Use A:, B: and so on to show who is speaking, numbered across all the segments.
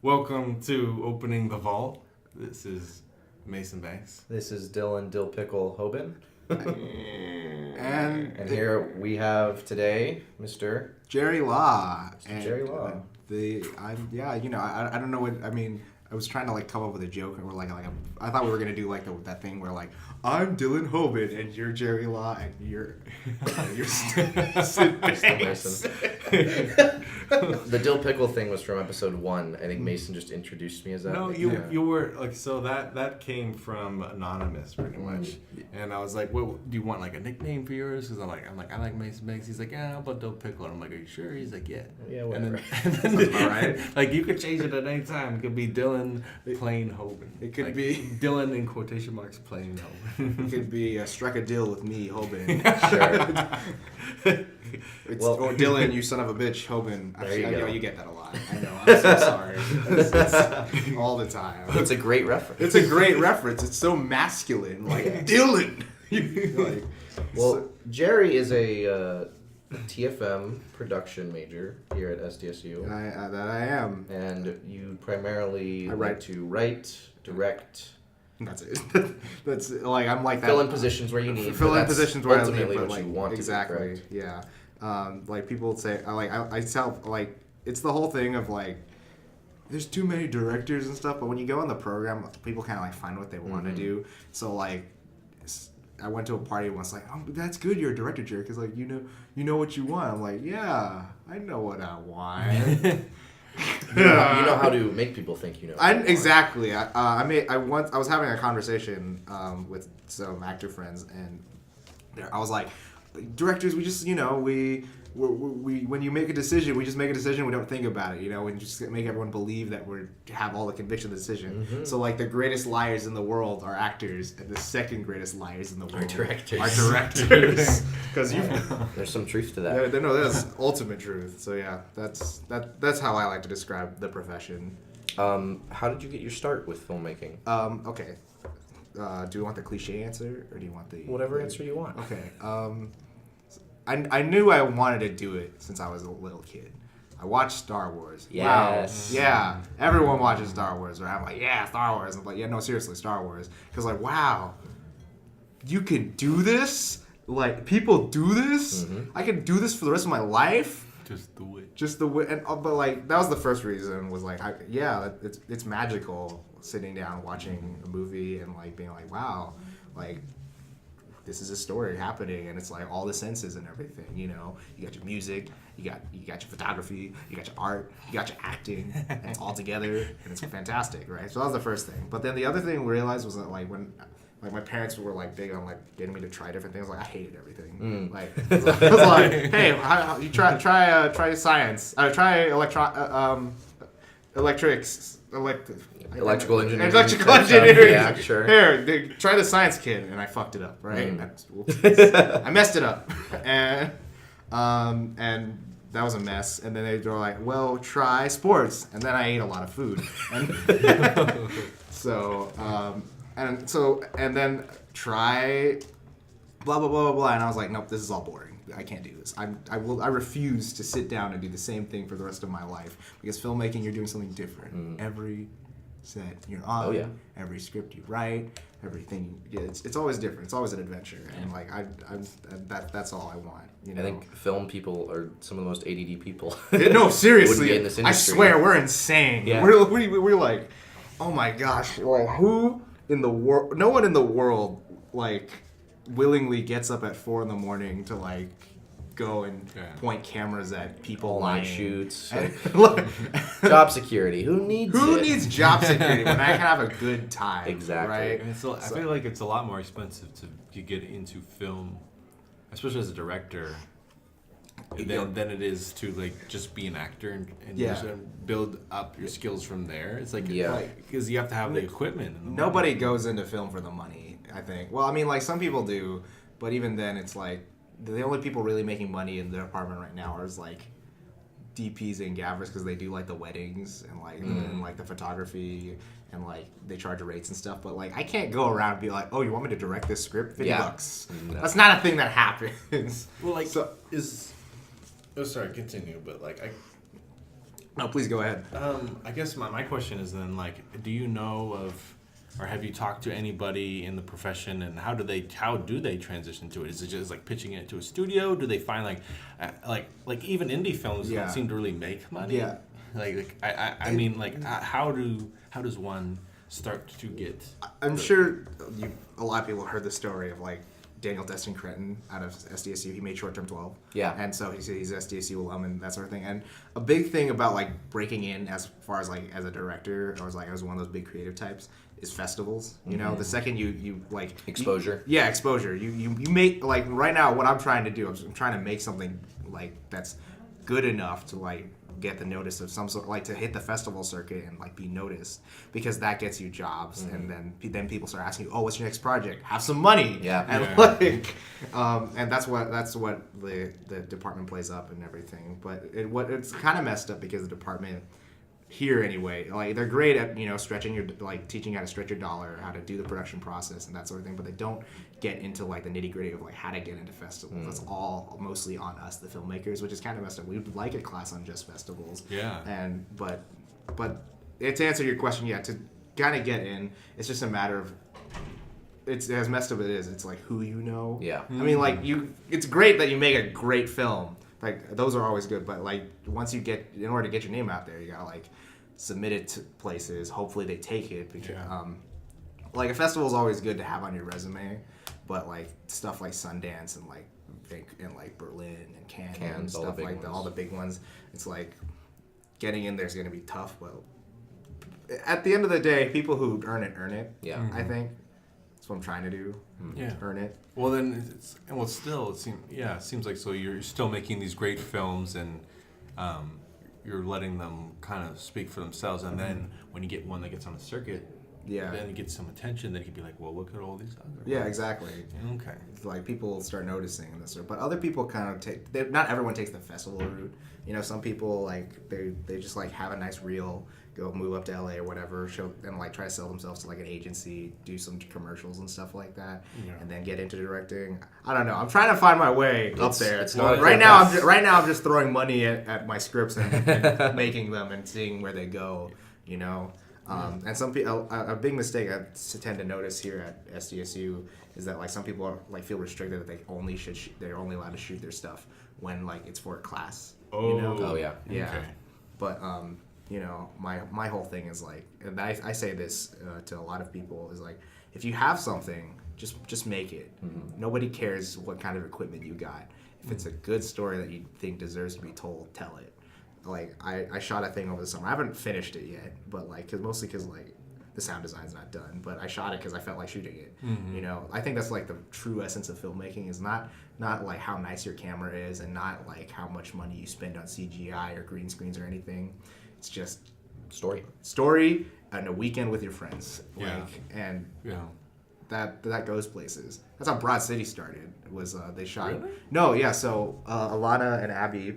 A: Welcome to Opening the Vault. This is Mason Banks.
B: This is Dylan Dill Pickle Hoban.
C: And
B: here we have today Mr.
C: Jerry Law.
B: Jerry Law.
C: I don't know what I mean. I was trying to come up with a joke, and I thought we were gonna do that thing where I'm Dylan Hoban and you're Jerry Law and you're Sid Banks.
B: The Dill Pickle thing was from episode 1. I think Mason just introduced me as that.
A: No, you were so that came from Anonymous pretty much, and I was like, "What do you want a nickname for yours?" Because I'm like, I like Mason Banks. He's like, "Yeah, how about Dill Pickle?" And I'm like, "Are you sure?" He's like, "Yeah."
B: Yeah, whatever.
A: And then all right, you could change it at any time. It could be Dylan Plain Hoban.
C: It could be
A: Dylan in quotation marks Plain Hoban.
C: It could be Strike a Deal with me, Hoban.
B: Sure.
C: Or Dylan, you son of a bitch, Hoban.
B: There you go.
C: You get that a lot. I know. I'm so sorry. It's all the time.
B: It's a great reference.
C: It's a great reference. It's so masculine. Dylan.
B: Jerry is a TFM production major here at SDSU.
C: That I am.
B: And you primarily
C: I
B: like to write, direct.
C: That's it. That's I'm like that.
B: Fill in positions where you need.
C: Fill in positions where I need.
B: Ultimately,
C: But
B: what you want
C: exactly.
B: To do,
C: yeah. People would say I tell it's the whole thing of there's too many directors and stuff. But when you go on the program, people kind of find what they want to do. So I went to a party once, oh, that's good, you're a director, Jerry, because you know what you want. I'm like, yeah, I know what I want.
B: You know how to make people think you know.
C: Exactly. I was having a conversation with some actor friends, and I was like, directors, we just we when you make a decision, we just make a decision. We don't think about it, and just make everyone believe that we have all the conviction of the decision.
B: Mm-hmm.
C: So the greatest liars in the world are actors, and the second greatest liars in the world
B: directors.
C: Are directors. Because
B: there's some truth to that.
C: No, that's ultimate truth. So yeah, that's how I like to describe the profession.
B: How did you get your start with filmmaking?
C: Okay. Do you want the cliche answer, or do you want the
B: whatever answer you want?
C: Okay. I knew I wanted to do it since I was a little kid. I watched Star Wars.
B: Yes.
C: Wow. Yeah. Everyone watches Star Wars, right? I'm like, yeah, Star Wars. I'm like, yeah, no, seriously, Star Wars. Because wow, you can do this? People do this? Mm-hmm. I can do this for the rest of my life?
A: Just do it.
C: Just the way. But that was the first reason was it's magical sitting down watching a movie and being wow, this is a story happening, and it's all the senses and everything. You got your music, you got your photography, you got your art, you got your acting, and it's all together, and it's fantastic, right? So that was the first thing. But then the other thing we realized was that when my parents were big on getting me to try different things. I hated everything. I was like, hey, how you try science, try electrical engineering. Electrical engineering. Yeah, sure. Here, try the science kid, and I fucked it up, right? I messed it up, and that was a mess. And then they were like, well, try sports, and then I ate a lot of food, and and then try blah blah blah blah blah, and I was like, nope, this is all boring. I can't do this. I refuse to sit down and do the same thing for the rest of my life, because filmmaking, you're doing something different every set you're on.
B: Oh yeah.
C: Every script you write, everything. Yeah, it's always different. It's always an adventure, and that's all I want.
B: I think film people are some of the most ADD people.
C: No, seriously,
B: in this
C: I swear we're insane.
B: Yeah.
C: We're like, oh my gosh, who in the world? No one in the world willingly gets up at 4 a.m. to go and point cameras at people.
B: All
C: lying.
B: night shoots. Job security. Who needs
C: job security when I can have a good time?
B: Exactly.
C: Right?
A: And I feel like it's a lot more expensive to get into film, especially as a director, than it is to just be an actor and just build up your skills from there. It's because you have to have the equipment. And
C: nobody goes into film for the money, I think. Well, I mean, some people do, but even then, it's the only people really making money in their apartment right now are DPs and gaffers, because they do the weddings and and the photography, and they charge rates and stuff. But I can't go around and be like, oh, you want me to direct this script? $50. No. That's not a thing that happens.
A: Well, Oh, sorry, continue. But
C: No, please go ahead.
A: I guess my question is then, like, do you know of, or have you talked to anybody in the profession, and how do they transition to it? Is it just like pitching it to a studio? Do they find like even indie films don't seem to really make money?
C: Yeah.
A: I mean, like, how does one start to get?
C: I'm sure a lot of people heard the story of like Daniel Destin Cretton out of SDSU. He made Short Term 12. Yeah. And so he's SDSU alum and that sort of thing. And a big thing about like breaking in as far as like as a director or as one of those big creative types is festivals. You know, the second you like
B: exposure.
C: Exposure. You make like right now what I'm trying to do. I'm trying to make something like that's good enough to like get the notice of some sort, like to hit the festival circuit and like be noticed, because that gets you jobs, and then people start asking you, oh, what's your next project? Have some money. And that's what the department plays up and everything. But it's kind of messed up because the department here anyway, like they're great at stretching your like teaching how to stretch your dollar, how to do the production process and that sort of thing, but they don't get into like the nitty gritty of like how to get into festivals. That's all mostly on us, the filmmakers, which is kind of messed up. We would like a class on just festivals. But to answer your question, to kind of get in, it's just a matter of it's as messed up as it is. It's like who you know. I mean, like it's great that you make a great film. Like those are always good, but like once you in order to get your name out there, you gotta like submit it to places. Hopefully they take it, because like a festival is always good to have on your resume, but like stuff like Sundance and like Berlin and Cannes and stuff like all the big ones, it's like getting in there is gonna be tough. Well, at the end of the day, people who earn it. I think that's what I'm trying to do. Earn it.
A: Well, then it seems like so you're still making these great films, and you're letting them kind of speak for themselves, and then when you get one that gets on the circuit, then you get some attention, then you can be like, well, look at all these other
C: exactly.
A: Okay.
C: It's like people start noticing this, but other people kind of not everyone takes the festival route. Some people like they just like have a nice reel, go move up to LA or whatever, show and like try to sell themselves to like an agency, do some commercials and stuff like that, and then get into directing. I don't know. I'm trying to find my way up there. It's not right now. I'm just throwing money at my scripts and making them and seeing where they go. And some people, a big mistake I tend to notice here at SDSU is that like some people are, like feel restricted that they're only allowed to shoot their stuff when like it's for a class.
B: Okay.
C: But my whole thing is like, and I say this to a lot of people, is like, if you have something, just make it. Nobody cares what kind of equipment you got. If it's a good story that you think deserves to be told, tell it. Like I shot a thing over the summer. I haven't finished it yet, but like mostly because like the sound design's not done. But I shot it because I felt like shooting it. I think that's like the true essence of filmmaking, is not like how nice your camera is, and not like how much money you spend on CGI or green screens or anything. It's just story and a weekend with your friends. That goes places. That's how Broad City started. Was they shot? Really? No, yeah. So Alana and Abby,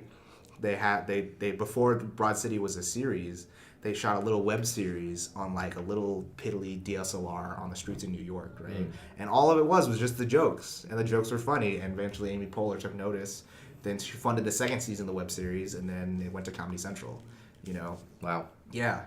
C: they before Broad City was a series, they shot a little web series on like a little piddly DSLR on the streets of New York, right? And all of it was just the jokes, and the jokes were funny. And eventually, Amy Poehler took notice. Then she funded the second season of the web series, and then it went to Comedy Central.
B: Wow.
C: Yeah.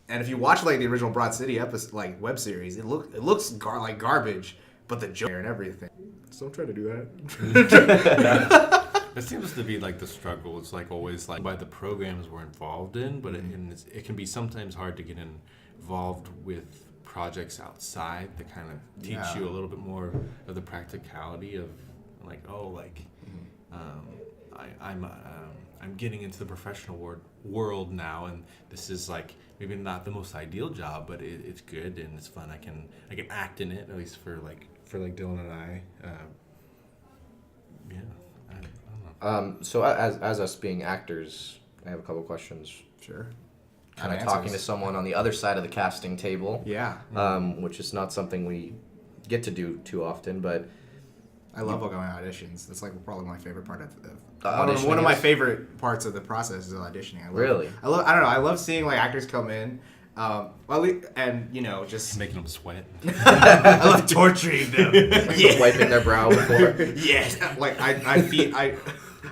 C: And if you watch like the original Broad City episode, like web series, it looks like garbage, but the joke and everything. So I'm trying to do that.
A: It seems to be like the struggle. It's like always like by the programs we're involved in, but it can be sometimes hard to get involved with projects outside that kind of teach you a little bit more of the practicality of like, I'm getting into the professional world now, and this is like maybe not the most ideal job, but it's good and it's fun. I can act in it, at least for Dylan and I.
B: I don't know. So as us being actors, I have a couple questions.
C: Sure.
B: Kind of talking to someone on the other side of the casting table.
C: Yeah.
B: Which is not something we get to do too often, but
C: I love going on auditions. That's like probably my favorite part of
B: one
C: of my favorite parts of the process is auditioning. I love seeing like actors come in, and just
A: making them sweat.
C: I love torturing them.
B: Wiping their brow before.
C: Yes, like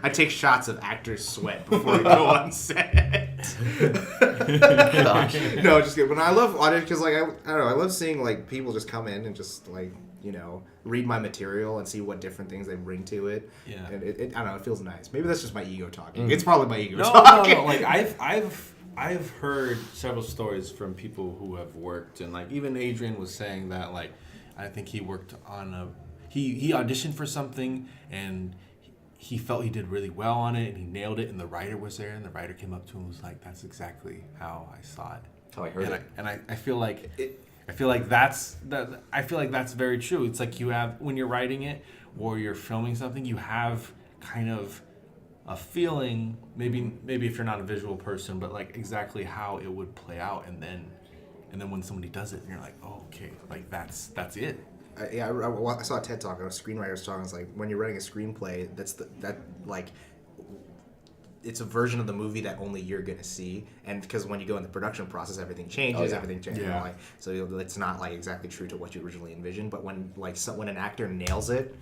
C: I take shots of actors' sweat before I go on set.
B: Gosh.
C: No, just kidding. But I love audience because like I don't know, I love seeing like people just come in and just like read my material and see what different things they bring to it.
A: Yeah.
C: And I don't know, it feels nice. Maybe that's just my ego talking. It's probably my ego
A: No,
C: talking.
A: no. Like I've heard several stories from people who have worked, and like even Adrian was saying that like I think he worked on he auditioned for something and he felt he did really well on it and he nailed it, and the writer was there and the writer came up to him and was like, "That's exactly how I saw it."
B: How I heard it.
A: And I feel like that's very true. It's like you have, when you're writing it or you're filming something, you have kind of a feeling, maybe if you're not a visual person, but like exactly how it would play out, and then when somebody does it, and you're like, oh, okay, like that's it.
C: I saw a TED talk, a screenwriter's talk. It's like when you're writing a screenplay, it's a version of the movie that only you're gonna see, and because when you go in the production process, everything changes. Everything changes.
A: Yeah.
C: Like, so it's not like exactly true to what you originally envisioned. But when when an actor nails it.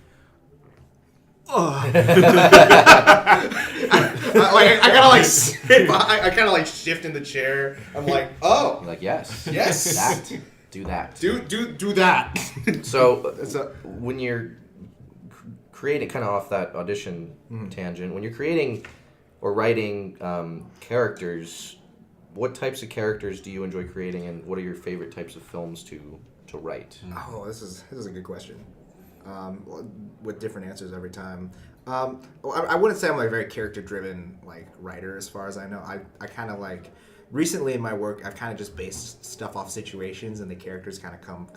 C: I kind of like shift in the chair. I'm like, oh,
B: You're like, yes.
C: yes,
B: Do that.
C: do that.
B: So when you're creating, kind of off that audition tangent, when you're creating or writing characters, what types of characters do you enjoy creating, and what are your favorite types of films to write?
C: Oh, this is a good question. With different answers every time. I wouldn't say I'm like a very character-driven like writer as far as I know. I kind of like recently in my work I've kind of just based stuff off situations, and the characters kind of come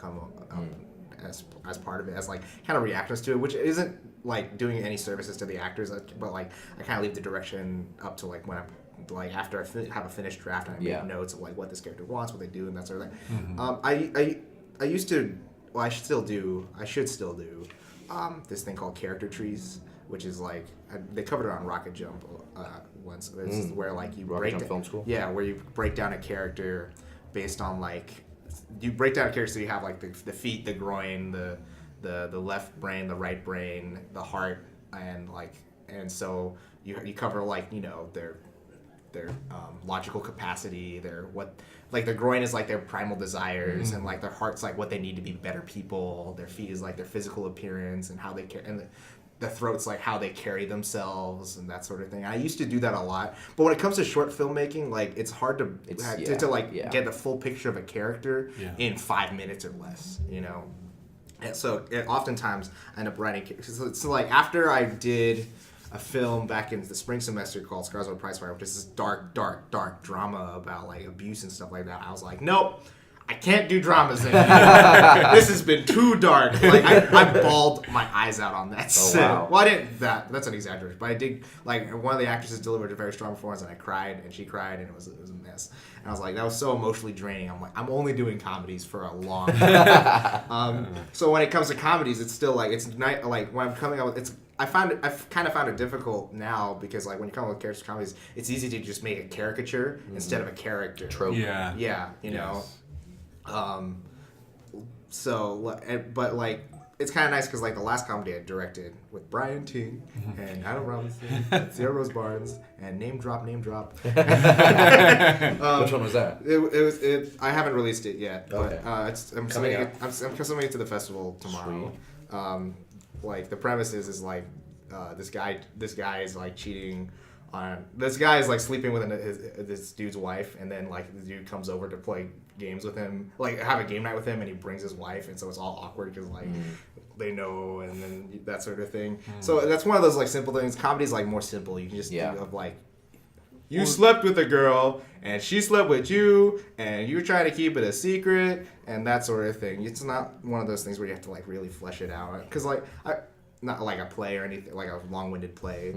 C: as part of it, as like kind of reactions to it, which isn't like doing any services to the actors, but like I kind of leave the direction up to like when I'm like after I have a finished draft and I make notes of like what this character wants, what they do, and that sort of thing. I used to. Well, I should still do this thing called character trees, which is like they covered it on Rocket Jump once. It's where like you
B: Rocket Jump Film School.
C: Yeah, where you break down a character based on like you break down a character so you have like the feet, the groin, the left brain, the right brain, the heart, and so you cover like their logical capacity, their groin is like their primal desires, and like their heart's like what they need to be better people, their feet is like their physical appearance and how they care, and the throat's like how they carry themselves and that sort of thing. I used to do that a lot, but when it comes to short filmmaking, like it's hard to get the full picture of a character in 5 minutes or less, and so oftentimes I end up writing. So like after I did a film back in the spring semester called Scars of a Prize Fighter, which is this dark drama about like abuse and stuff like that. I was like, nope, I can't do dramas anymore. This has been too dark. Like I bawled my eyes out on that set.
B: Wow.
C: Well, I didn't. That's an exaggeration, but I did. Like one of the actresses delivered a very strong performance, and I cried, and she cried, and it was a mess. And I was like, that was so emotionally draining. I'm like, I'm only doing comedies for a long time. So when it comes to comedies, it's still like it's night. Like when I'm coming up with I've kind of found it difficult now because like when you come up with character comedies, it's easy to just make a caricature instead of a character
B: Trope.
A: Yeah.
C: Yeah, but like it's kind of nice because like the last comedy I directed with Brian Ting and Adam Robinson, Sierra Rose Barnes, and name drop.
B: Which one was that?
C: It I haven't released it yet,
B: Okay.
C: but I'm submitting it to the festival tomorrow. Like the premise is like this guy is like cheating on this guy is like sleeping with this dude's wife, and then like the dude comes over to play games with him, like have a game night with him, and he brings his wife, and so it's all awkward because like they know, and then that sort of thing. So that's one of those like simple things. Comedy's like more simple. You can just think of like you slept with a girl and she slept with you and you were trying to keep it a secret and that sort of thing. It's not one of those things where you have to like really flesh it out, because like not like a play or anything, like a long-winded play.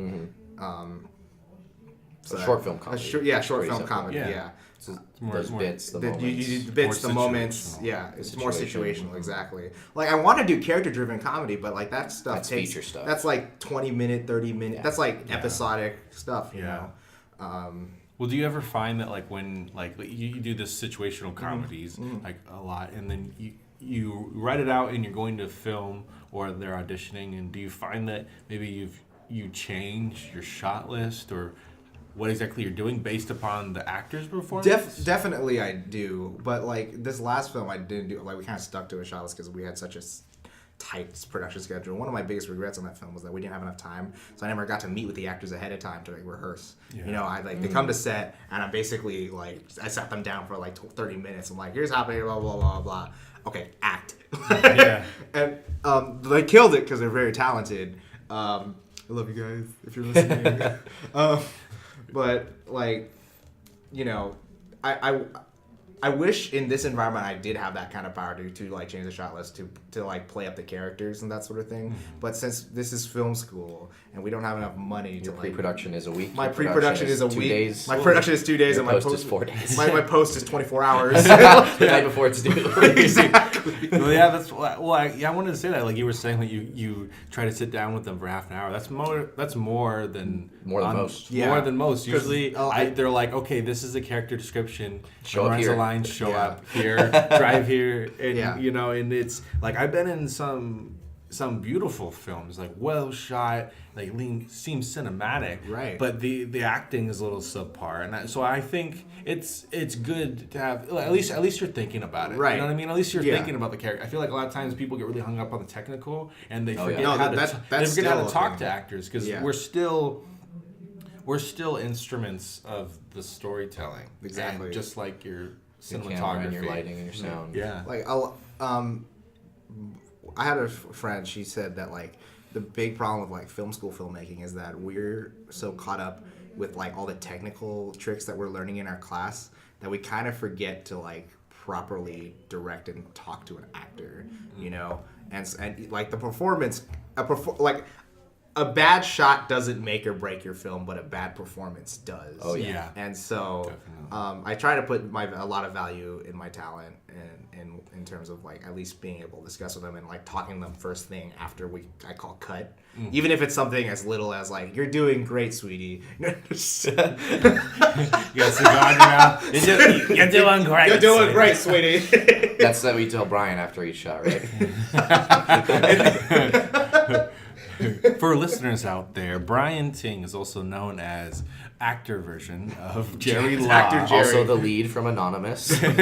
B: So short film comedy.
C: Short film comedy. Yeah.
B: So those bits, the moments.
C: The bits, the moments. Yeah, it's more situational. Exactly. Like I want to do character-driven comedy, but like that stuff
B: that's feature stuff.
C: That's like 20-minute, 30-minute. Yeah. That's like episodic stuff. You know.
A: Well, do you ever find that like when like you do this situational comedies like a lot, and then you write it out and you're going to film or they're auditioning, and do you find that maybe you change your shot list or what exactly you're doing based upon the actor's performance?
C: Definitely I do, but like this last film I didn't do. Like we kind of stuck to a shot list because we had such a tight production schedule. One of my biggest regrets on that film was that we didn't have enough time, so I never got to meet with the actors ahead of time to like rehearse. Yeah. You know, I like they come to set and I'm basically like I sat them down for like 30 minutes. I'm like, here's happening, blah blah blah blah. Okay, act. Yeah. And they killed it because they're very talented. I love you guys if you're listening. But like, you know, I wish in this environment I did have that kind of power to like change the shot list to like play up the characters and that sort of thing. But since this is film school and we don't have enough money to
B: pre-production is a week.
C: My pre-production is a
B: 2
C: week.
B: days.
C: My production is 2 days
B: Your
C: and my
B: post is 4 days.
C: My post is 24 hours.
B: The night before it's due.
C: Exactly.
A: Well, yeah, I wanted to say that. Like you were saying that you try to sit down with them for half an hour. That's more than
B: most.
C: Yeah.
A: More than most. Usually, they're like, okay, this is a character description.
B: Show up here.
A: Show up here, drive here, and you know, and it's like I've been in some beautiful films, like well shot, like seems cinematic,
C: right?
A: But the acting is a little subpar, and so I think it's good to have at least you're thinking about it,
C: right?
A: You know what I mean? At least you're thinking about the character. I feel like a lot of times people get really hung up on the technical, and they forget how to talk to actors because we're still instruments of the storytelling,
B: exactly,
A: and just like your
B: cinematography, and your lighting, and your sound.
A: Yeah.
C: Like I had a friend. She said that like the big problem with like film school filmmaking is that we're so caught up with like all the technical tricks that we're learning in our class that we kind of forget to like properly direct and talk to an actor, you know, and like the performance, like. A bad shot doesn't make or break your film, but a bad performance does.
B: Oh yeah.
C: And so, I try to put a lot of value in my talent, and in terms of like at least being able to discuss with them and like talking to them first thing after I call cut, even if it's something as little as like "You're doing great, sweetie." You got a cigar in your mouth. You're doing great. You're doing great, sweetie.
B: That's what we tell Brian after each shot, right?
A: For listeners out there, Brian Ting is also known as actor version of Jerry Law.
C: Actor Jerry.
B: Also the lead from Anonymous.
C: In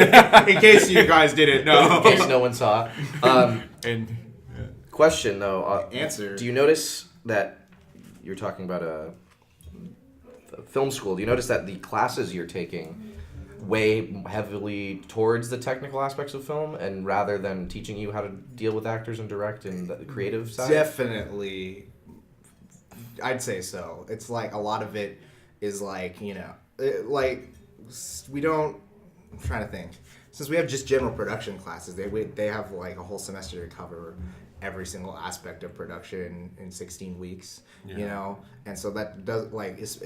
C: case you guys didn't know.
B: In case no one saw. Question though.
C: Answer.
B: Do you notice that you're talking about a film school? Do you notice that the classes you're taking weigh heavily towards the technical aspects of film and rather than teaching you how to deal with actors and direct and the creative side?
C: Definitely. I'd say so. It's like a lot of it is like, you know, like we don't, I'm trying to think. Since we have just general production classes, they have like a whole semester to cover every single aspect of production in 16 weeks, you know, and so that does like it's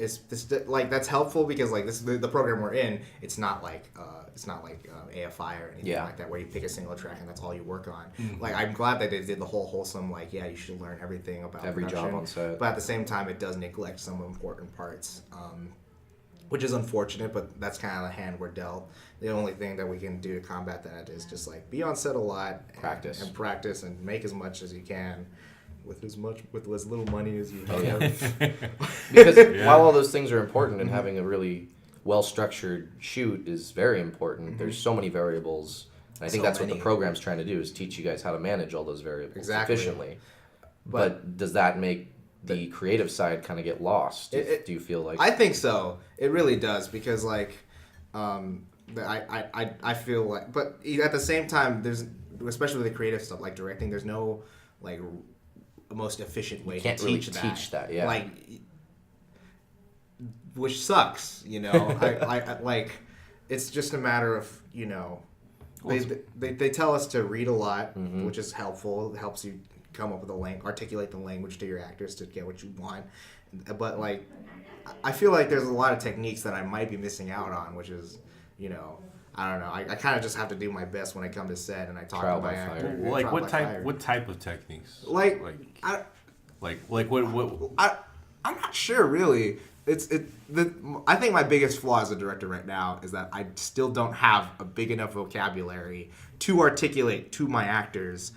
C: like that's helpful because like this the program we're in, it's not like AFI or anything like that where you pick a single track and that's all you work on. Like I'm glad that they did the whole wholesome like you should learn everything about
B: every
C: production,
B: job on set,
C: but at the same time it does neglect some important parts. Which is unfortunate, but that's kind of the hand we're dealt. The only thing that we can do to combat that is just like be on set a lot, and practice, and make as much as you can with as little money as you have.
B: Because while all those things are important, and having a really well structured shoot is very important, there's so many variables. And I think that's what the program's trying to do is teach you guys how to manage all those variables efficiently. But does that make the creative side kind of get lost? Do you feel like?
C: I think so. It really does because like, I feel like, but at the same time, there's especially with the creative stuff like directing, there's no like most efficient way to teach that. Yeah. Like, which sucks, you know. I like, it's just a matter of they tell us to read a lot, which is helpful. It helps you come up with articulate the language to your actors to get what you want. But like, I feel like there's a lot of techniques that I might be missing out on, which is, I don't know. I kind of just have to do my best when I come to set and I talk to my actor.
A: Like what type of techniques?
C: I'm
A: what?
C: not sure really. I think my biggest flaw as a director right now is that I still don't have a big enough vocabulary to articulate to my actors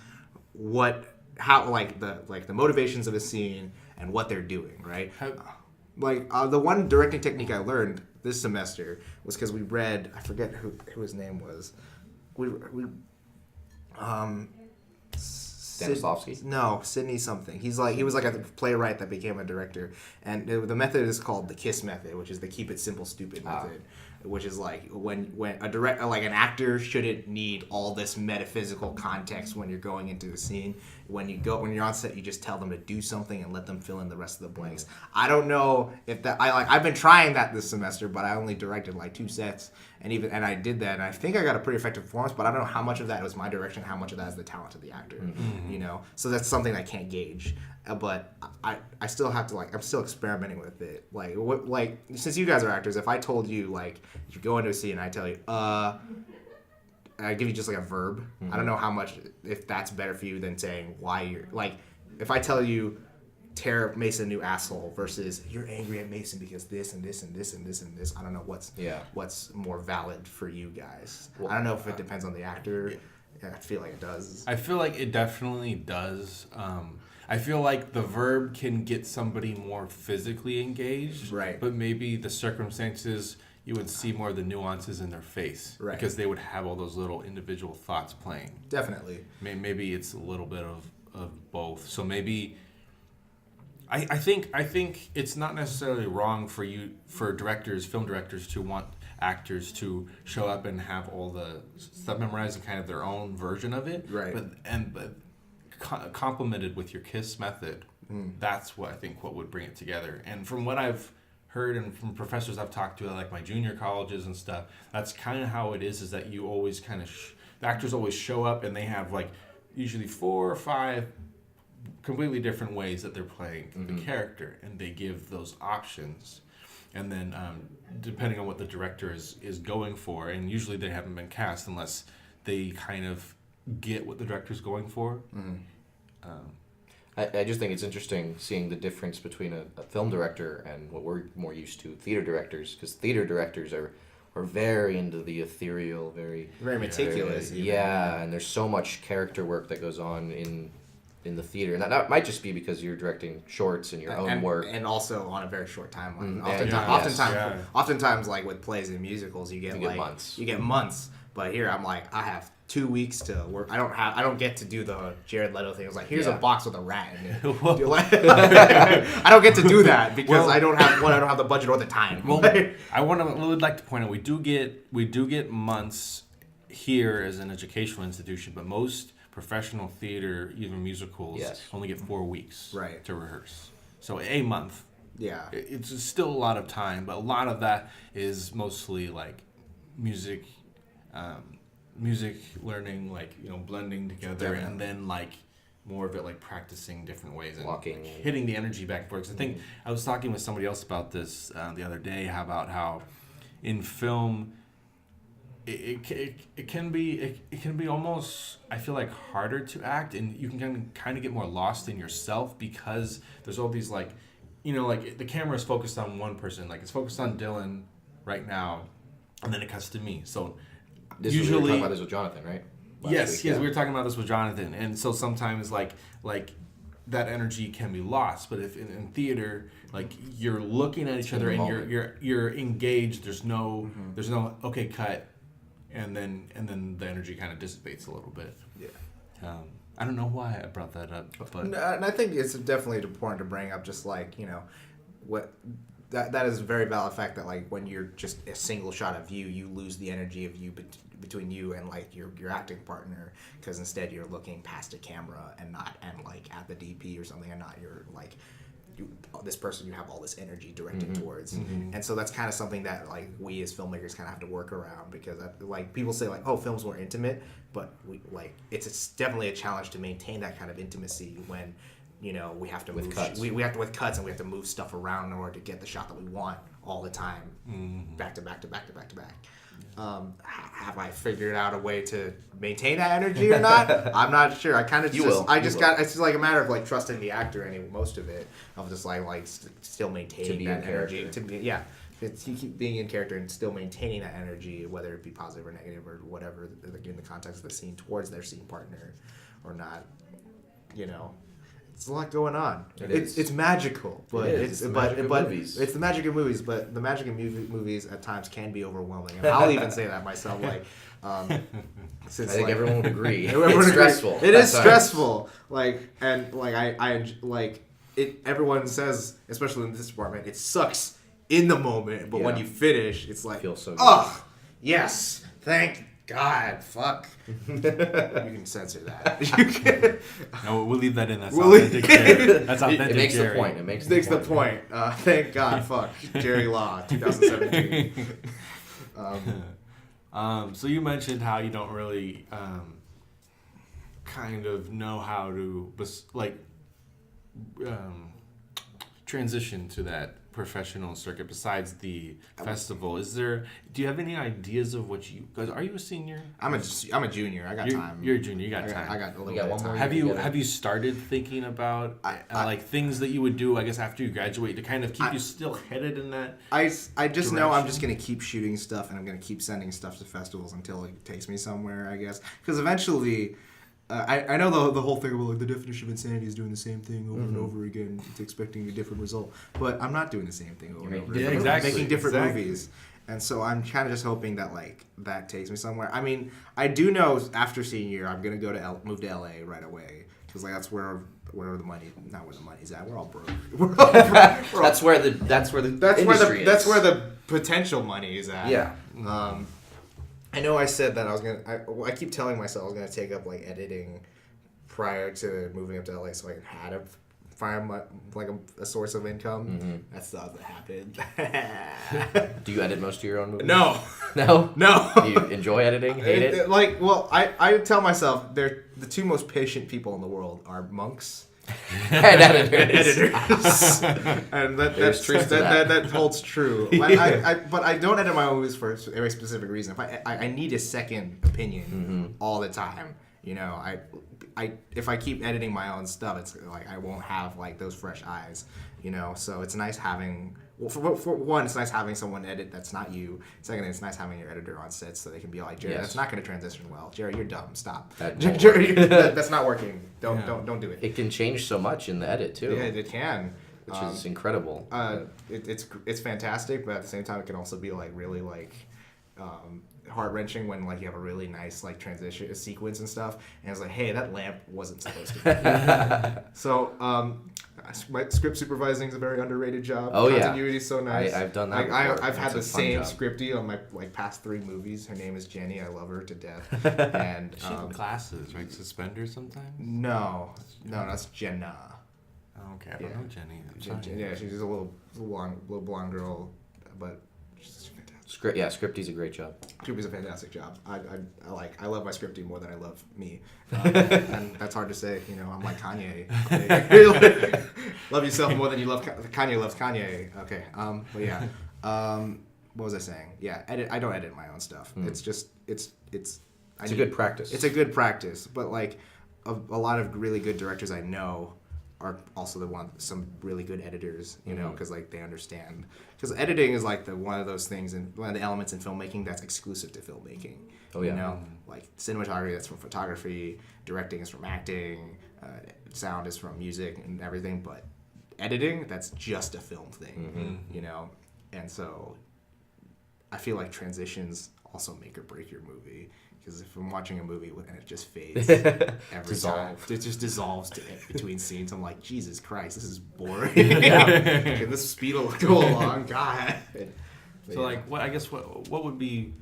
C: how the motivations of a scene and what they're doing, right? The one directing technique I learned this semester was because we read, I forget who his name was.
B: Stanislavski?
C: No, Sidney something. He was like a playwright that became a director, and the method is called the KISS method, which is the keep it simple stupid method, which is like when an actor shouldn't need all this metaphysical context when you're going into a scene. When you're on set, you just tell them to do something and let them fill in the rest of the blanks. I don't know if that I've been trying that this semester, but I only directed like 2 sets, and I did that, and I think I got a pretty effective performance, but I don't know how much of that was my direction, how much of that is the talent of the actor, you know. So that's something I can't gauge, but I still have to I'm still experimenting with it. Since you guys are actors, if I told you you go into a scene and I tell you I give you just like a verb. I don't know how much, if that's better for you than saying why you're if I tell you tear Mason a new asshole versus you're angry at Mason because this and this and this and this and this. I don't know what's more valid for you guys. Well, I don't know if it depends on the actor. Yeah, I feel like it does.
A: I feel like it definitely does. I feel like the verb can get somebody more physically engaged,
C: right?
A: But maybe the circumstances, you would see more of the nuances in their face,
C: right?
A: Because they would have all those little individual thoughts playing.
C: Definitely.
A: Maybe it's a little bit of both. So maybe I think it's not necessarily wrong for directors, film directors, to want actors to show up and have all the stuff memorized and kind of their own version of it,
C: right?
A: But complemented with your KISS method, that's what I think what would bring it together. And from what I've heard and from professors I've talked to, like my junior colleges and stuff, that's kind of how it is that you always kind of the actors always show up and they have usually 4 or 5 completely different ways that they're playing the character, and they give those options, and then depending on what the director is going for, and usually they haven't been cast unless they kind of get what the director's going for.
B: I just think it's interesting seeing the difference between a film director and what we're more used to, theater directors, because theater directors are very into the ethereal, very
C: meticulous.
B: And there's so much character work that goes on in the theater, and that might just be because you're directing shorts and your own work,
C: and also on a very short timeline. Oftentimes, like with plays and musicals, you get months. You get months, but here I'm I have 2 weeks to work. I don't get to do the Jared Leto thing. It's here's a box with a rat in it. I don't get to do that because I don't have the budget or the time.
A: Well, I would like to point out we do get months here as an educational institution, but most professional theater, even musicals, only get 4 weeks to rehearse. So a month.
C: Yeah.
A: It's still a lot of time, but a lot of that is mostly music learning, blending together, and then more of it practicing different ways and
B: walking,
A: hitting the energy back and forth. 'Cause I think I was talking with somebody else about this the other day, about how in film it can be almost, I feel harder to act, and you can kind of get more lost in yourself because there's all these the camera is focused on one person, it's focused on Dylan right now, and then it cuts to me. So
B: we were talking about this with Jonathan, right?
A: Yes, we were talking about this with Jonathan, and so sometimes that energy can be lost. But if in theater, you're looking at each other and you're engaged, there's no okay, cut. And then the energy kind of dissipates a little bit. Yeah. I don't know why I brought that up, but
C: and I think it's definitely important to bring up just what that is a very valid fact that when you're just a single shot of you lose the energy of you between you and your acting partner, because instead you're looking past a camera and at the DP or something, and not this person you have all this energy directed towards. And so that's kind of something that we as filmmakers kind of have to work around, because people say oh, film's more intimate, but it's definitely a challenge to maintain that kind of intimacy when we have to move cuts. We have to with cuts, and we have to move stuff around in order to get the shot that we want all the time, back to back to back to back to back. Have I figured out a way to maintain that energy or not? I'm not sure. I kind of it's just a matter of trusting the actor and most of it, of just still maintaining that energy. You keep being in character and still maintaining that energy, whether it be positive or negative or whatever, in the context of the scene towards their scene partner or not. It's a lot going on.
B: It's
C: magical, but
B: it's the magic of movies.
C: It's the magic of movies, but the magic of movies at times can be overwhelming. And I'll even say that myself. Like, since
B: I think everyone would agree.
C: It's
B: stressful.
C: It is stressful. Like, and like I like it. Everyone says, especially in this department, it sucks in the moment, but when you finish, it's like,
B: feels so good.
C: Oh, yes, thank God, fuck. You can censor that. You can.
A: No, we'll leave that in. That's authentic. That's authentic.
B: It makes
A: Jerry.
B: the point. It makes
C: the point. Thank God, fuck. Jerry Law, 2017.
A: So you mentioned how you don't really kind of know how to transition to that professional circuit besides the festival. Do you have any ideas of what you, because are you a senior?
C: I'm a junior. I got time.
A: You're a junior. You got time.
C: I got a little
B: You
C: bit
B: got
C: of
B: one
C: time.
B: more
A: Have you started thinking about like things that you would do, I guess, after you graduate to kind of keep you still headed in that?
C: I just know I'm
A: direction?
C: just gonna keep shooting stuff, and I'm gonna keep sending stuff to festivals until it takes me somewhere, I guess. Because eventually, I know the whole thing about like the definition of insanity is doing the same thing over and over again. It's expecting a different result, but I'm not doing the same thing over and over again.
A: exactly.
C: Making different
A: Exactly.
C: movies. And so I'm kind of just hoping that like that takes me somewhere. I mean, I do know after senior year I'm gonna go to move to LA right away because like that's where the money, not where the money's at. We're all broke.
B: That's where the industry is.
C: That's where the potential money is at.
B: Yeah.
C: I know I said that I was gonna. I keep telling myself I was gonna take up like editing prior to moving up to LA so I can find a source of income.
B: Mm-hmm.
C: That still hasn't happened.
B: Do you edit most of your own movies?
C: No.
B: No?
C: No.
B: Do you enjoy editing? Hate it?
C: Like, well, I tell myself they're the two most patient people in the world are monks
B: And editors.
C: and
B: There's truth to that.
C: that holds true. But I don't edit my own movies for a very specific reason. If I need a second opinion all the time. You know, if I keep editing my own stuff, it's like I won't have like those fresh eyes. You know, so it's nice having. Well, for one, it's nice having someone edit that's not you. Second, it's nice having your editor on set so they can be like, Jerry, that's not going to transition well. Jerry, you're dumb. Stop. Jerry, that's not working. Don't do it.
B: It can change so much in the edit too.
C: Yeah, it can.
B: Which is incredible.
C: It's fantastic, but at the same time, it can also be like really like heart-wrenching when like you have a really nice like transition a sequence and stuff, and it's like, hey, that lamp wasn't supposed to be. So my script supervising is a very underrated job.
B: Oh, yeah.
C: Continuity is so nice.
B: I've done that before.
C: I've had
B: That's
C: the
B: a fun
C: same
B: job.
C: scriptie on my like past 3 movies. Her name is Jenny. I love her to death. And
A: She has glasses, right? Suspenders sometimes?
C: no, that's Jenna.
A: Oh, okay, I don't know Jenny. I'm sorry.
C: Yeah, she's just a little blonde girl, but she's fantastic.
B: Scripty's a great job.
C: Scripty's a fantastic job. I love my scripty more than I love me, and that's hard to say. You know, I'm like Kanye. Love yourself more than you love Kanye loves Kanye. Okay. But yeah. What was I saying? Yeah. I don't edit my own stuff. It's just it's
B: a good practice.
C: It's a good practice, but like a lot of really good directors I know are also some really good editors, you know, because like they understand. Because editing is like one of those things and one of the elements in filmmaking that's exclusive to filmmaking.
B: Oh yeah.
C: You know, like cinematography that's from photography, directing is from acting, sound is from music and everything. But editing, that's just a film thing, you know. And so I feel like transitions also make or break your movie. Because if I'm watching a movie and it just fades every time, it just dissolves between scenes. I'm like, Jesus Christ, this is boring. Can this speed go along? God.
A: So like, what would be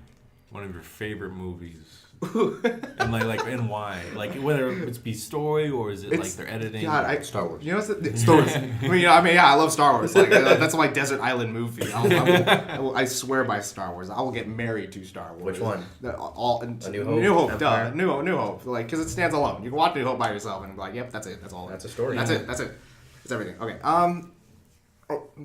A: one of your favorite movies? And like and why? Like whether it's be story or is it like their editing?
C: God,
B: Star Wars.
C: You know, Star Wars. I love Star Wars. Like that's my desert island movie. I swear by Star Wars. I will get married to Star Wars.
B: Which one?
C: A
B: New Hope?
C: New Hope.
B: Empire?
C: Duh. New Hope. Like, because it stands alone. You can watch New Hope by yourself and be like, yep, that's it. That's all.
B: That's a story.
C: That's it. It's everything. Okay.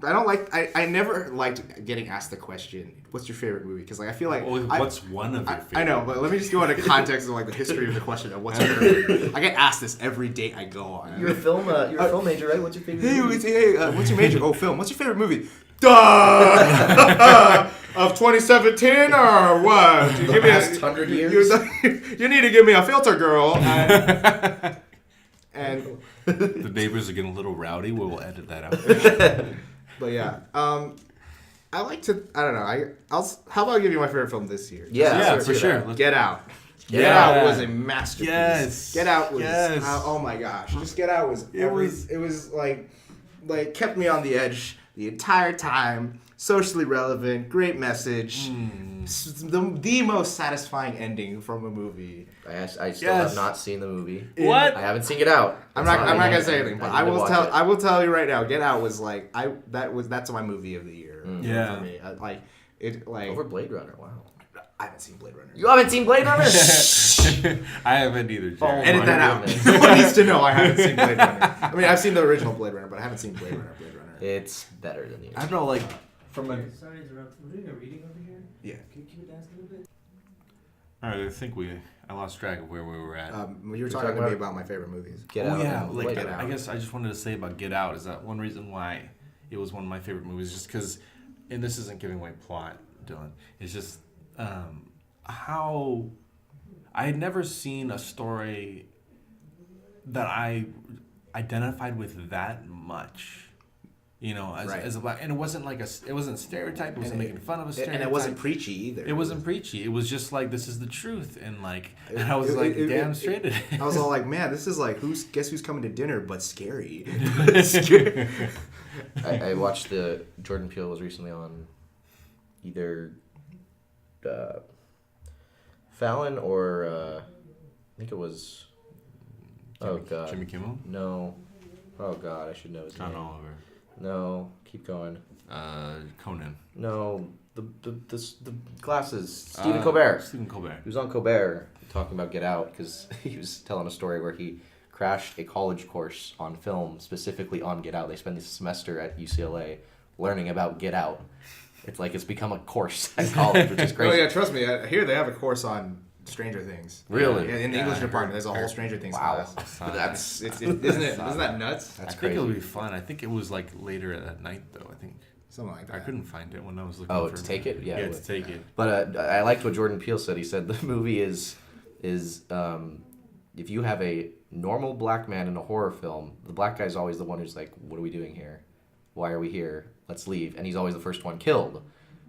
C: I don't like. I never liked getting asked the question, "What's your favorite movie?" Because like I feel like
A: what's one of your favorite?
C: I know, but let me just go into context of like the history of the question of what's your favorite movie. I get asked this every date I go on.
B: You're a film major, right? What's your favorite movie?
C: What's your major? Oh, film. What's your favorite movie? Duh! Of 2017 or what?
B: The past 100 years?
C: You need to give me a filter, girl. And
A: The neighbors are getting a little rowdy. We'll edit that out.
C: but yeah, I like to. I don't know. How about I give you my favorite film this year?
A: Yeah, for sure.
C: Get Out. Get
A: Yeah.
C: Out was a masterpiece.
A: Yes.
C: Get Out was.
A: Yes.
C: Oh my gosh. Just Get Out was. It was like kept me on the edge the entire time. Socially relevant, great message. The most satisfying ending from a movie.
B: I still have not seen the movie.
A: What?
B: I haven't seen Get Out.
C: I'm not gonna say anything, but I will tell you right now. Get Out was that's my movie of the year.
A: Yeah.
C: For me.
B: Over Blade Runner. Wow.
C: I haven't seen Blade Runner.
B: You haven't seen Blade Runner?
A: I haven't either, Jared.
C: Edit that out. No one needs to know I haven't seen Blade Runner. I mean, I've seen the original Blade Runner, but I haven't seen Blade Runner.
B: It's better than the
A: I don't know, like
D: Sorry to interrupt. We're doing a reading over here.
C: Yeah.
D: Can you dance a little bit?
A: all right, I think I lost track of where we were at.
C: You were talking to me about my favorite movies.
B: Get Out.
A: Yeah,
B: and
A: like
B: Blade Runner.
A: I guess I just wanted to say about Get Out is that one reason why it was one of my favorite movies, just because, and this isn't giving away plot, Dylan. It's just how I had never seen a story that I identified with that much. You know, as a black, and it wasn't like it wasn't stereotype. It wasn't making fun of a stereotype,
C: and it wasn't preachy either.
A: It wasn't preachy. It was just like, this is the truth, and I was damn straight it is.
C: I was all like, man, this is like guess who's coming to dinner, but scary.
B: I watched Jordan Peele was recently on either Fallon or I think it was
A: Jimmy Kimmel?
B: No. Oh God, I should know his
A: John
B: name.
A: Oliver.
B: No, keep going.
A: Conan.
B: No, the glasses. Stephen Colbert.
A: Stephen Colbert.
B: He was on Colbert talking about Get Out because he was telling a story where he crashed a college course on film specifically on Get Out. They spent this semester at UCLA learning about Get Out. It's like it's become a course at college, which is crazy.
C: Oh yeah, trust me. Here they have a course on Stranger Things.
B: Really?
C: Yeah, in the English department, there's a whole Stranger Things class. Isn't that nuts?
B: That's
A: I think
B: crazy.
A: it'll be fun. I think it was like later at night though. I think
C: Something like that.
A: I couldn't find it when I was looking.
B: Oh,
A: for
B: to take it? Yeah,
A: to take it.
B: But I liked what Jordan Peele said. He said the movie is if you have a normal black man in a horror film, the black guy's always the one who's like, what are we doing here? Why are we here? Let's leave. And he's always the first one killed.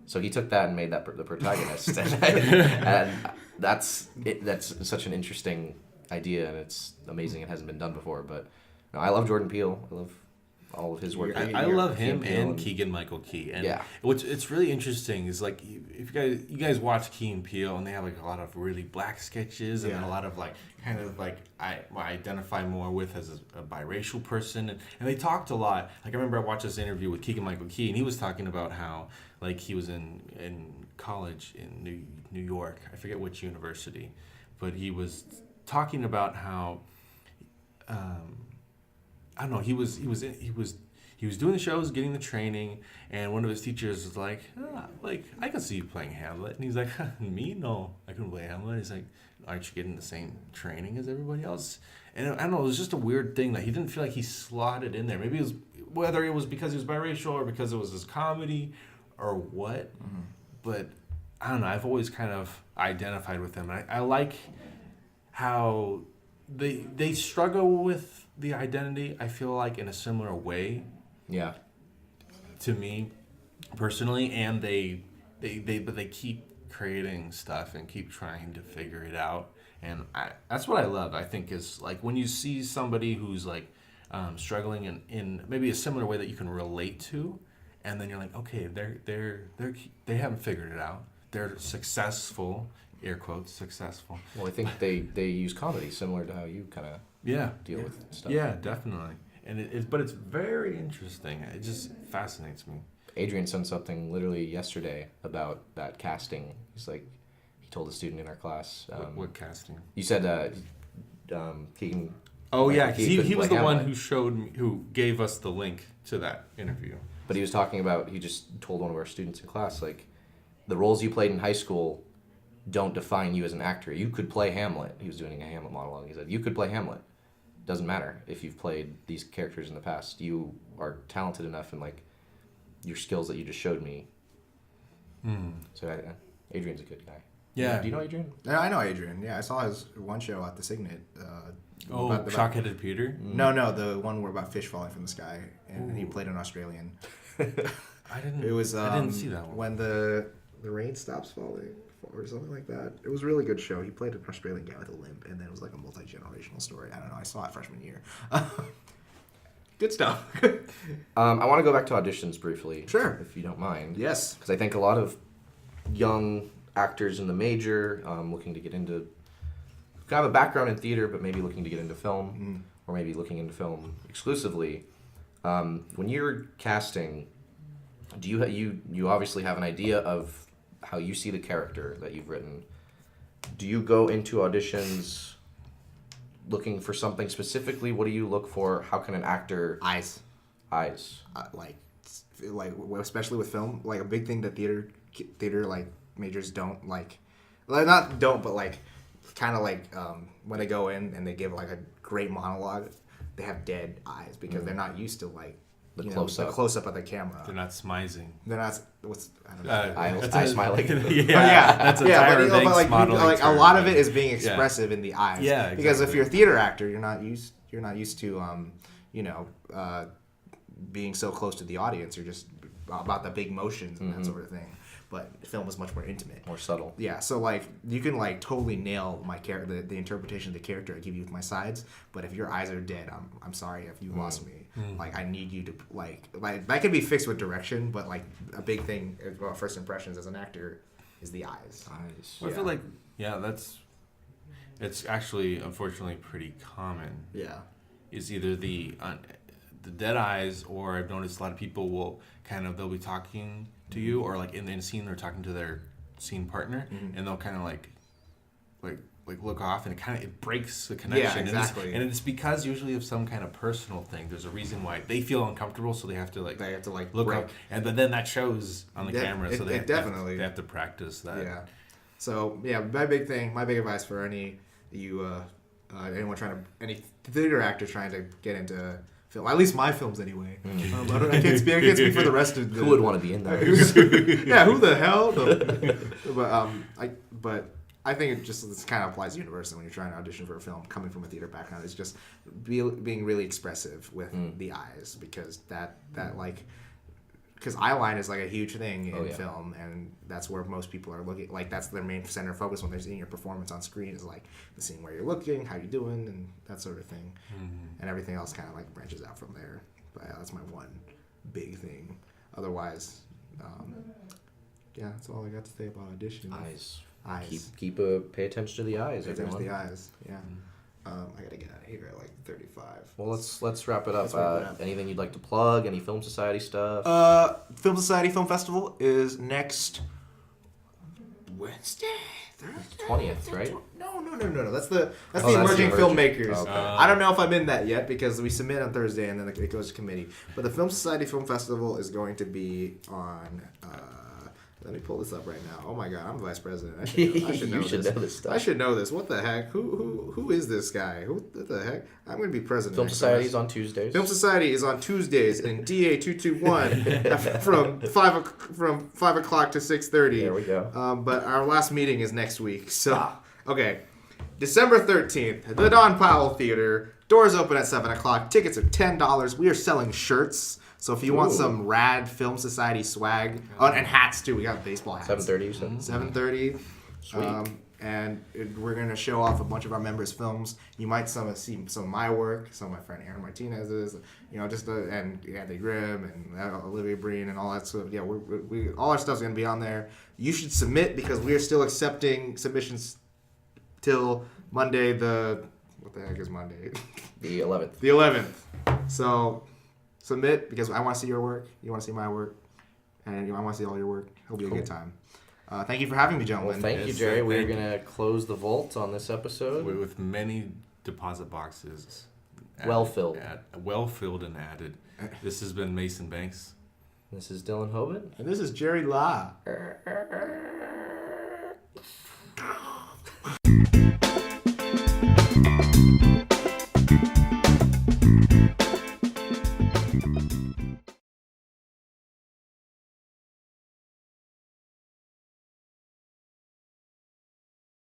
B: So he took that and made that the protagonist. And that's such an interesting idea, and it's amazing it hasn't been done before. But no, I love Jordan Peele. I love all of his work.
A: I love him
B: Peele
A: and Keegan-Michael Key. And
B: yeah.
A: It's really interesting is like if you guys watch Key and Peele, and they have like a lot of really black sketches and a lot of like kind of like I identify more with as a biracial person, and they talked a lot. Like I remember I watched this interview with Keegan-Michael Key, and he was talking about how like he was in college in New York. I forget which university, but he was talking about how I don't know. He was doing the shows, getting the training, and one of his teachers was like, I can see you playing Hamlet, and he's like, me? No, I couldn't play Hamlet. He's like, aren't you getting the same training as everybody else? And I don't know. It was just a weird thing that he didn't feel like he slotted in there. Maybe it was whether it was because he was biracial or because it was his comedy or what. Mm-hmm. But I don't know. I've always kind of identified with him. I like how they struggle with the identity, I feel like, in a similar way. Yeah. To me, personally, and they keep creating stuff and keep trying to figure it out, and that's what I love. I think is like when you see somebody who's like struggling in maybe a similar way that you can relate to, and then you're like, okay, they haven't figured it out. They're successful, air quotes, successful.
B: Well, I think they use comedy similar to how you kind of deal with stuff.
A: Yeah, definitely. And but it's very interesting. It just fascinates me.
B: Adrian sent something literally yesterday about that casting. He's like, he told a student in our class.
A: What casting?
B: You said Keegan.
A: Oh yeah, because he was the
B: Hamlet.
A: one who gave us the link to that interview.
B: But he was talking about, he just told one of our students in class, like, the roles you played in high school don't define you as an actor. You could play Hamlet. He was doing a Hamlet monologue. He said, you could play Hamlet. Doesn't matter if you've played these characters in the past. You are talented enough, and like your skills that you just showed me. So Adrian's a good guy.
A: Yeah.
B: Do you know Adrian?
C: Yeah, I know Adrian. Yeah, I saw his one show at the Signet
A: Oh,
C: about-
A: Shock-Headed Peter?
C: No, the one where about fish falling from the sky, and he played an Australian.
A: I didn't see that one.
C: When the rain stops falling or something like that. It was a really good show. He played an Australian guy with a limp, and then it was like a multi-generational story. I don't know. I saw it freshman year. Good stuff.
B: I want to go back to auditions briefly.
C: Sure.
B: If you don't mind.
C: Yes.
B: Because I think a lot of young actors in the major looking to get into, kind of a background in theater, but maybe looking to get into film, or maybe looking into film exclusively. When you're casting, do you obviously have an idea of how you see the character that you've written? Do you go into auditions looking for something specifically? What do you look for? How can an actor
C: Eyes.
B: Like
C: Especially with film, like a big thing that theater like majors don't like not don't but like kind of like when they go in and they give like a great monologue, they have dead eyes because they're not used to like
B: the
C: the
B: close-up.
C: close up of the camera.
A: They're not smizing.
C: They're not. I don't know.
B: eye smiling.
A: That's a Tyra Banks
C: like
A: modeling
C: like a
A: term.
C: lot of it is being expressive in the eyes.
A: Yeah,
C: Because if
A: exactly.
C: you're a theater actor, you're not used to being so close to the audience. You're just about the big motions and that sort of thing. But film is much more intimate.
B: More subtle.
C: Yeah, so like you can like totally nail my character, the interpretation of the character I give you with my sides. But if your eyes are dead, I'm sorry if you lost me. Like I need you to like that can be fixed with direction, but like a big thing about first impressions as an actor is the eyes.
A: Well, I feel like it's actually unfortunately pretty common.
C: Yeah.
A: Is either the dead eyes, or I've noticed a lot of people will they'll be talking to you, or like in the scene they're talking to their scene partner, and they'll kind of like look off, and it breaks the connection.
C: Yeah, exactly.
A: And it's because usually of some kind of personal thing. There's a reason why they feel uncomfortable, so they have to look
C: break.
A: up, but then that shows on the
C: Yeah,
A: camera. So they
C: definitely
A: have to practice that.
C: Yeah. So yeah, my big advice for any theater actor trying to get into film, at least my films anyway. I can't speak for the rest of the.
B: Who would want to be in there?
C: Yeah, who the hell? But I think this kind of applies universally when you're trying to audition for a film. Coming from a theater background, is just being really expressive with the eyes, because because eyeline is like a huge thing in film, and that's where most people are looking. Like that's their main center of focus when they're seeing your performance on screen, is like the seeing where you're looking, how you doing, and that sort of thing. And everything else kind of like branches out from there. But yeah, that's my one big thing. Otherwise, that's all I got to say about auditions. Eyes.
B: Pay attention to the eyes.
C: Pay attention to
B: Everyone.
C: the eyes. Yeah. I gotta get out of here at like 35.
B: Well, let's wrap it up.
C: Let's wrap it up.
B: Anything you'd like to plug? Any Film Society stuff?
C: Film Society Film Festival is next Wednesday.
B: 20th, right?
C: No. That's the
B: that's
C: emerging
B: the
C: filmmakers.
B: Okay.
C: I don't know if I'm in that yet because we submit on Thursday and then it goes to committee. But the Film Society Film Festival is going to be on. Let me pull this up right now. Oh my God, I'm vice president. I should know
B: You should
C: this.
B: know this stuff.
C: I should know this. What the heck? Who is this guy? What the heck? I'm going to be president.
B: Film
C: next
B: Society is
C: semester.
B: on Tuesdays.
C: Film Society is on Tuesdays in DA 221 from 5 o'clock to 6:30.
B: There we go.
C: But our last meeting is next week. So okay, December 13th, the Don Powell Theater. Doors open at 7 o'clock. Tickets are $10. We are selling shirts. So if you want some rad Film Society swag, and hats too, we got baseball hats.
B: 7:30, you said?
C: 7:30.
B: Sweet.
C: And we're going to show off a bunch of our members' films. You might see some of my work, some of my friend Aaron Martinez's, and Anthony Grimm and Olivia Breen and all that stuff. Yeah, we all our stuff's going to be on there. You should submit because we are still accepting submissions till Monday what the heck is Monday?
B: The 11th.
C: The 11th. So submit because I want to see your work. You want to see my work. And I want to see all your work. It'll be a good time. Thank you for having me, gentlemen.
B: Well, thank you, Jerry. We're going to close the vault on this episode.
A: With many deposit boxes.
B: Well filled.
A: Well filled and added. This has been Mason Banks.
B: This is Dylan Hoban.
C: And this is Jerry La.